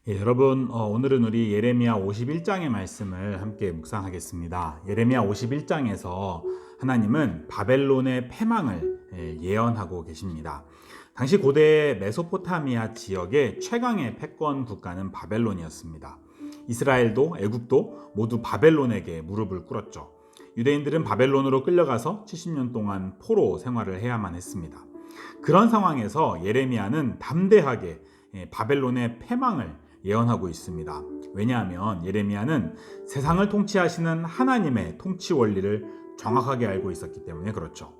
여러분, 오늘은 우리 예레미야 51장의 말씀을 함께 묵상하겠습니다. 예레미야 51장에서 하나님은 바벨론의 패망을 예언하고 계십니다. 당시 고대 메소포타미아 지역의 최강의 패권 국가는 바벨론이었습니다. 이스라엘도 애굽도 모두 바벨론에게 무릎을 꿇었죠. 유대인들은 바벨론으로 끌려가서 70년 동안 포로 생활을 해야만 했습니다. 그런 상황에서 예레미야는 담대하게 바벨론의 패망을 예언하고 있습니다. 왜냐하면 예레미야는 세상을 통치하시는 하나님의 통치 원리를 정확하게 알고 있었기 때문에 그렇죠.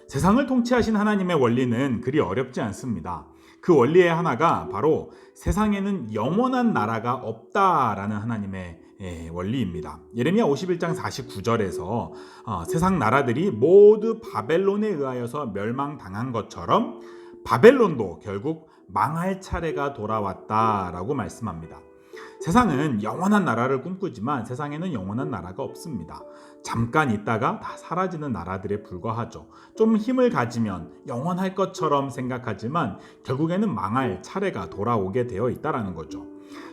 세상을 통치하신 하나님의 원리는 그리 어렵지 않습니다. 그 원리의 하나가 바로 세상에는 영원한 나라가 없다라는 하나님의 원리입니다. 예레미야 51장 49절에서 세상 나라들이 모두 바벨론에 의하여서 멸망당한 것처럼 바벨론도 결국 망할 차례가 돌아왔다라고 말씀합니다. 세상은 영원한 나라를 꿈꾸지만 세상에는 영원한 나라가 없습니다. 잠깐 있다가 다 사라지는 나라들에 불과하죠. 좀 힘을 가지면 영원할 것처럼 생각하지만 결국에는 망할 차례가 돌아오게 되어 있다는 거죠.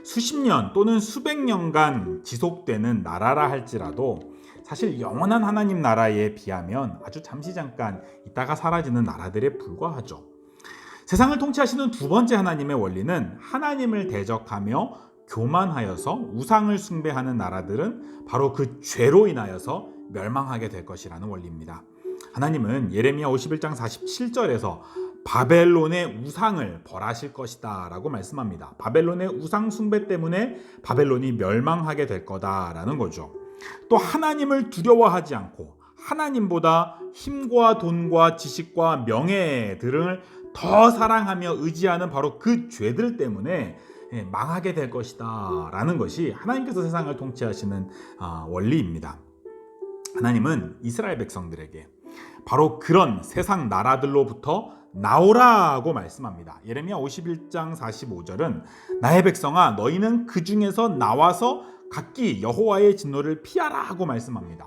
수십 년 또는 수백 년간 지속되는 나라라 할지라도 사실 영원한 하나님 나라에 비하면 아주 잠시 잠깐 있다가 사라지는 나라들에 불과하죠. 세상을 통치하시는 두 번째 하나님의 원리는 하나님을 대적하며 교만하여서 우상을 숭배하는 나라들은 바로 그 죄로 인하여서 멸망하게 될 것이라는 원리입니다. 하나님은 예레미야 51장 47절에서 바벨론의 우상을 벌하실 것이다 라고 말씀합니다. 바벨론의 우상 숭배 때문에 바벨론이 멸망하게 될 거다라는 거죠. 또 하나님을 두려워하지 않고 하나님보다 힘과 돈과 지식과 명예 등을 더 사랑하며 의지하는 바로 그 죄들 때문에 망하게 될 것이다 라는 것이 하나님께서 세상을 통치하시는 원리입니다. 하나님은 이스라엘 백성들에게 바로 그런 세상 나라들로부터 나오라고 말씀합니다. 예레미야 51장 45절은 나의 백성아 너희는 그 중에서 나와서 각기 여호와의 진노를 피하라고 말씀합니다.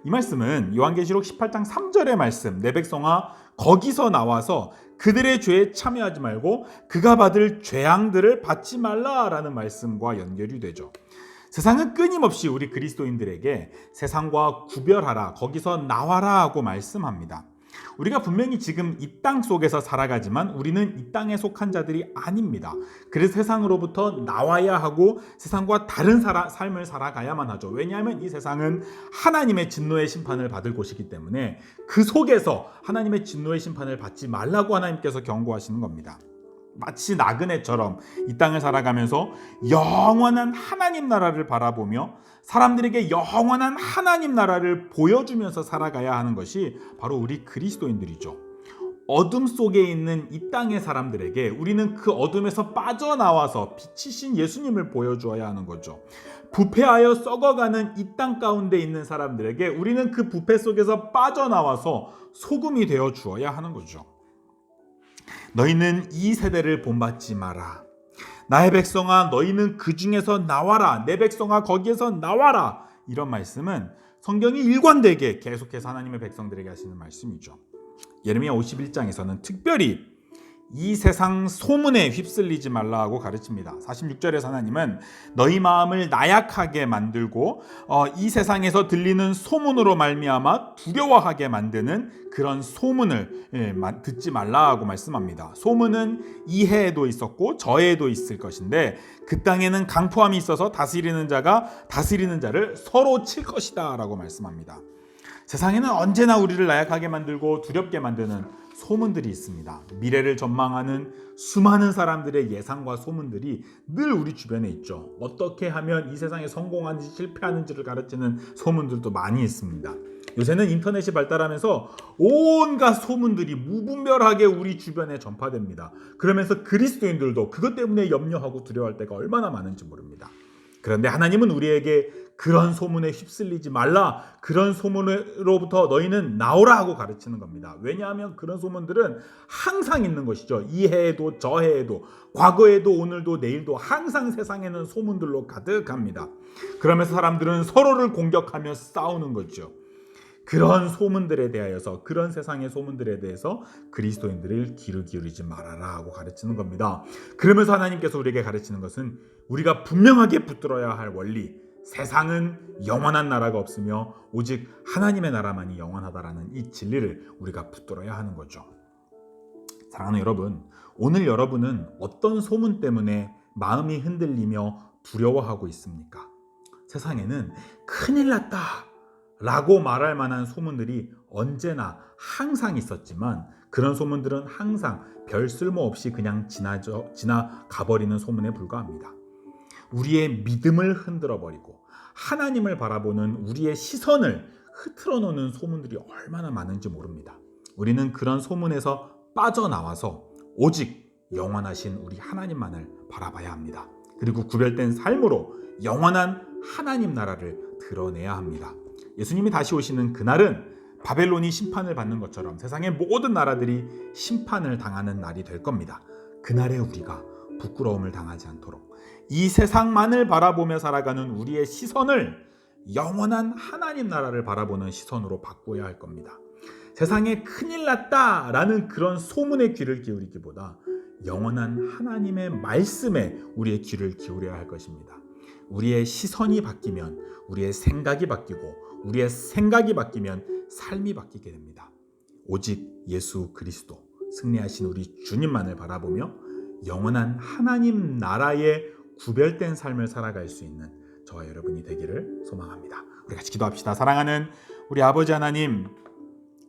이 말씀은 요한계시록 18장 3절의 말씀 내 백성아 거기서 나와서 그들의 죄에 참여하지 말고 그가 받을 죄앙들을 받지 말라라는 말씀과 연결이 되죠. 세상은 끊임없이 우리 그리스도인들에게 세상과 구별하라, 거기서 나와라 하고 말씀합니다. 우리가 분명히 지금 이 땅 속에서 살아가지만 우리는 이 땅에 속한 자들이 아닙니다. 그래서 세상으로부터 나와야 하고 세상과 다른 삶을 살아가야만 하죠. 왜냐하면 이 세상은 하나님의 진노의 심판을 받을 곳이기 때문에 그 속에서 하나님의 진노의 심판을 받지 말라고 하나님께서 경고하시는 겁니다. 마치 나그네처럼 이 땅을 살아가면서 영원한 하나님 나라를 바라보며 사람들에게 영원한 하나님 나라를 보여주면서 살아가야 하는 것이 바로 우리 그리스도인들이죠. 어둠 속에 있는 이 땅의 사람들에게 우리는 그 어둠에서 빠져나와서 빛이신 예수님을 보여주어야 하는 거죠. 부패하여 썩어가는 이 땅 가운데 있는 사람들에게 우리는 그 부패 속에서 빠져나와서 소금이 되어 주어야 하는 거죠. 너희는 이 세대를 본받지 마라. 나의 백성아 너희는 그 중에서 나와라. 내 백성아 거기에서 나와라. 이런 말씀은 성경이 일관되게 계속해서 하나님의 백성들에게 하시는 말씀이죠. 예레미야 51장에서는 특별히 이 세상 소문에 휩쓸리지 말라 하고 가르칩니다. 46절에서 하나님은 너희 마음을 나약하게 만들고 이 세상에서 들리는 소문으로 말미암아 두려워하게 만드는 그런 소문을 듣지 말라 하고 말씀합니다. 소문은 이 해에도 있었고 저 해에도 있을 것인데 그 땅에는 강포함이 있어서 다스리는 자가 다스리는 자를 서로 칠 것이다 라고 말씀합니다. 세상에는 언제나 우리를 나약하게 만들고 두렵게 만드는 소문들이 있습니다. 미래를 전망하는 수많은 사람들의 예상과 소문들이 늘 우리 주변에 있죠. 어떻게 하면 이 세상에 성공하는지 실패하는지를 가르치는 소문들도 많이 있습니다. 요새는 인터넷이 발달하면서 온갖 소문들이 무분별하게 우리 주변에 전파됩니다. 그러면서 그리스도인들도 그것 때문에 염려하고 두려워할 때가 얼마나 많은지 모릅니다. 그런데 하나님은 우리에게 그런 소문에 휩쓸리지 말라. 그런 소문으로부터 너희는 나오라 하고 가르치는 겁니다. 왜냐하면 그런 소문들은 항상 있는 것이죠. 이 해에도 저 해에도 과거에도 오늘도 내일도 항상 세상에는 소문들로 가득합니다. 그러면서 사람들은 서로를 공격하며 싸우는 거죠. 그런 소문들에 대하여서, 그런 세상의 소문들에 대해서 그리스도인들을 귀를 기울이지 말아라 하고 가르치는 겁니다. 그러면서 하나님께서 우리에게 가르치는 것은 우리가 분명하게 붙들어야 할 원리, 세상은 영원한 나라가 없으며 오직 하나님의 나라만이 영원하다라는 이 진리를 우리가 붙들어야 하는 거죠. 사랑하는 여러분, 오늘 여러분은 어떤 소문 때문에 마음이 흔들리며 두려워하고 있습니까? 세상에는 큰일 났다 라고 말할 만한 소문들이 언제나 항상 있었지만, 그런 소문들은 항상 별 쓸모없이 그냥 지나가버리는 소문에 불과합니다. 우리의 믿음을 흔들어버리고 하나님을 바라보는 우리의 시선을 흐트러 놓는 소문들이 얼마나 많은지 모릅니다. 우리는 그런 소문에서 빠져나와서 오직 영원하신 우리 하나님만을 바라봐야 합니다. 그리고 구별된 삶으로 영원한 하나님 나라를 드러내야 합니다. 예수님이 다시 오시는 그날은 바벨론이 심판을 받는 것처럼 세상의 모든 나라들이 심판을 당하는 날이 될 겁니다. 그날에 우리가 부끄러움을 당하지 않도록 이 세상만을 바라보며 살아가는 우리의 시선을 영원한 하나님 나라를 바라보는 시선으로 바꿔야 할 겁니다. 세상에 큰일 났다라는 그런 소문에 귀를 기울이기보다 영원한 하나님의 말씀에 우리의 귀를 기울여야 할 것입니다. 우리의 시선이 바뀌면 우리의 생각이 바뀌고, 우리의 생각이 바뀌면 삶이 바뀌게 됩니다. 오직 예수 그리스도, 승리하신 우리 주님만을 바라보며 영원한 하나님 나라의 구별된 삶을 살아갈 수 있는 저와 여러분이 되기를 소망합니다. 우리 같이 기도합시다. 사랑하는 우리 아버지 하나님,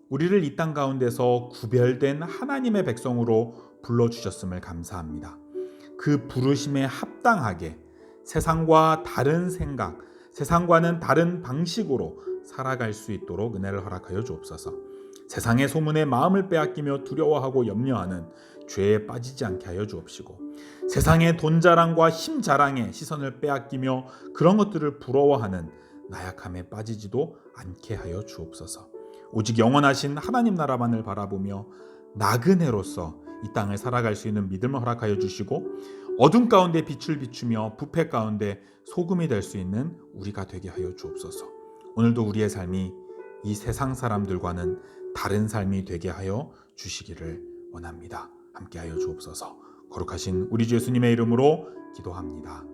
우리를 이 땅 가운데서 구별된 하나님의 백성으로 불러주셨음을 감사합니다. 그 부르심에 합당하게 세상과 다른 생각, 세상과는 다른 방식으로 살아갈 수 있도록 은혜를 허락하여 주옵소서. 세상의 소문에 마음을 빼앗기며 두려워하고 염려하는 죄에 빠지지 않게 하여 주옵시고, 세상의 돈 자랑과 힘 자랑에 시선을 빼앗기며 그런 것들을 부러워하는 나약함에 빠지지도 않게 하여 주옵소서. 오직 영원하신 하나님 나라만을 바라보며 나그네로서 이 땅을 살아갈 수 있는 믿음을 허락하여 주시고, 어둠 가운데 빛을 비추며 부패 가운데 소금이 될 수 있는 우리가 되게 하여 주옵소서. 오늘도 우리의 삶이 이 세상 사람들과는 다른 삶이 되게 하여 주시기를 원합니다. 함께 하여 주옵소서. 거룩하신 우리 주 예수님의 이름으로 기도합니다.